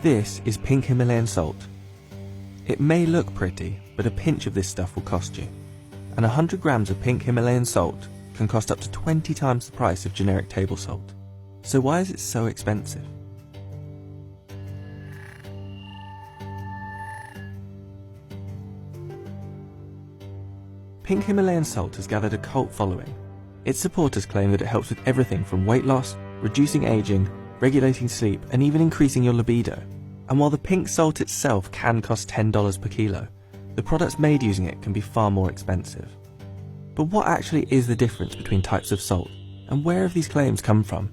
This is pink Himalayan salt. It may look pretty, but a pinch of this stuff will cost you. And 100 grams of pink Himalayan salt can cost up to 20 times the price of generic table salt. So why is it so expensive? Pink Himalayan salt has gathered a cult following. Its supporters claim that it helps with everything from weight loss, reducing aging, regulating sleep, and even increasing your libido. And while the pink salt itself can cost $10 per kilo, the products made using it can be far more expensive. But what actually is the difference between types of salt, and where have these claims come from?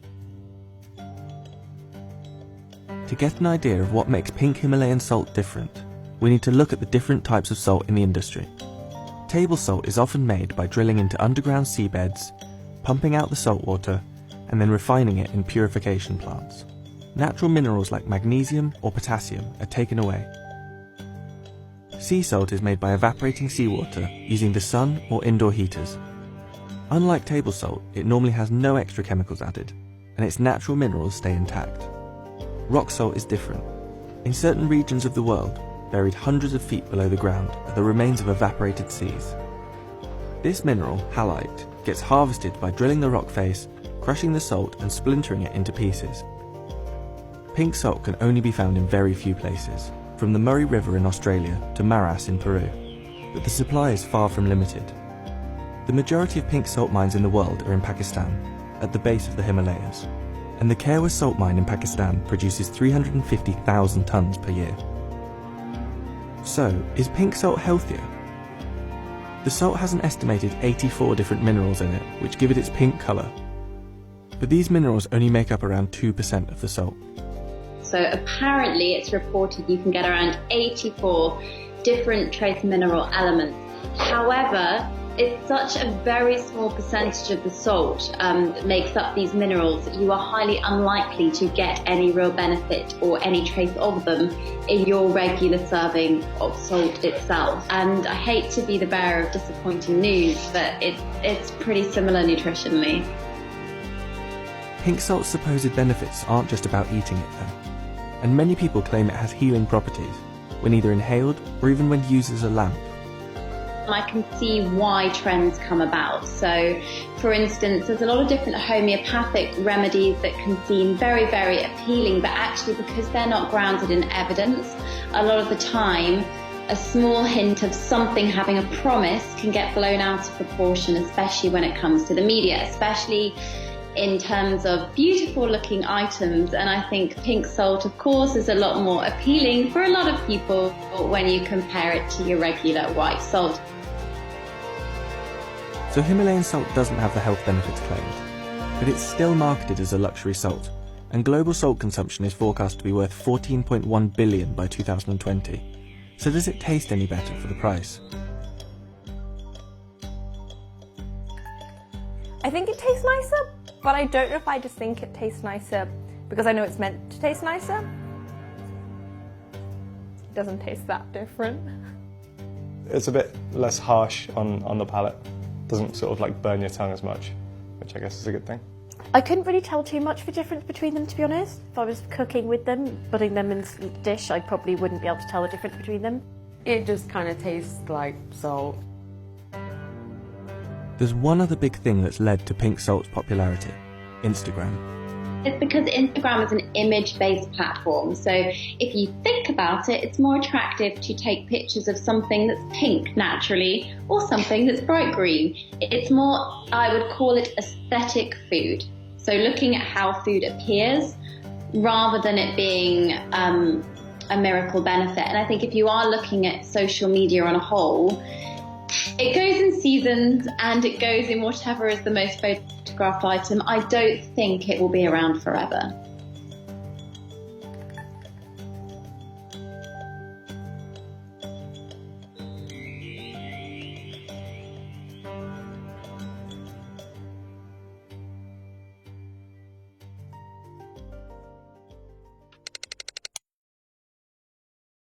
To get an idea of what makes pink Himalayan salt different, we need to look at the different types of salt in the industry. Table salt is often made by drilling into underground seabeds, pumping out the salt water, and then refining it in purification plants. Natural minerals like magnesium or potassium are taken away. Sea salt is made by evaporating seawater using the sun or indoor heaters. Unlike table salt, it normally has no extra chemicals added, and its natural minerals stay intact. Rock salt is different. In certain regions of the world, buried hundreds of feet below the ground, are the remains of evaporated seas. This mineral, halite, gets harvested by drilling the rock face, crushing the salt and splintering it into pieces. Pink salt can only be found in very few places, from the Murray River in Australia to Maras in Peru, but the supply is far from limited. The majority of pink salt mines in the world are in Pakistan, at the base of the Himalayas, and the Khairwar salt mine in Pakistan produces 350,000 tonnes per year. So, is pink salt healthier? The salt has an estimated 84 different minerals in it, which give it its pink colour. But these minerals only make up around 2% of the salt. So apparently it's reported you can get around 84 different trace mineral elements. However, it's such a very small percentage of the salt that makes up these minerals that you are highly unlikely to get any real benefit or any trace of them in your regular serving of salt itself. And I hate to be the bearer of disappointing news, but it's pretty similar nutritionally. Pink salt's supposed benefits aren't just about eating it though, and many people claim it has healing properties, when either inhaled or even when used as a lamp. I can see why trends come about. So, for instance, there's a lot of different homeopathic remedies that can seem very, very appealing, but actually because they're not grounded in evidence, a lot of the time, a small hint of something having a promise can get blown out of proportion, especially when it comes to the media, especially in terms of beautiful looking items. And I think pink salt, of course, is a lot more appealing for a lot of people when you compare it to your regular white salt. So Himalayan salt doesn't have the health benefits claimed, but it's still marketed as a luxury salt, and global salt consumption is forecast to be worth $14.1 billion by 2020. So does it taste any better for the price? I think it tastes nicer, but I don't know if I just think it tastes nicer because I know it's meant to taste nicer. It doesn't taste that different. It's a bit less harsh on the palate. Doesn't sort of like burn your tongue as much, which I guess is a good thing. I couldn't really tell too much of a difference between them, to be honest. If I was cooking with them, putting them in a dish, I probably wouldn't be able to tell the difference between them. It just kind of tastes like salt. There's one other big thing that's led to pink salt's popularity: Instagram. It's because Instagram is an image-based platform. So if you think about it, it's more attractive to take pictures of something that's pink naturally or something that's bright green. It's more, I would call it aesthetic food. So looking at how food appears rather than it being a miracle benefit. And I think if you are looking at social media on a whole, it goes in seasons and it goes in whatever is the most photographed item. I don't think it will be around forever.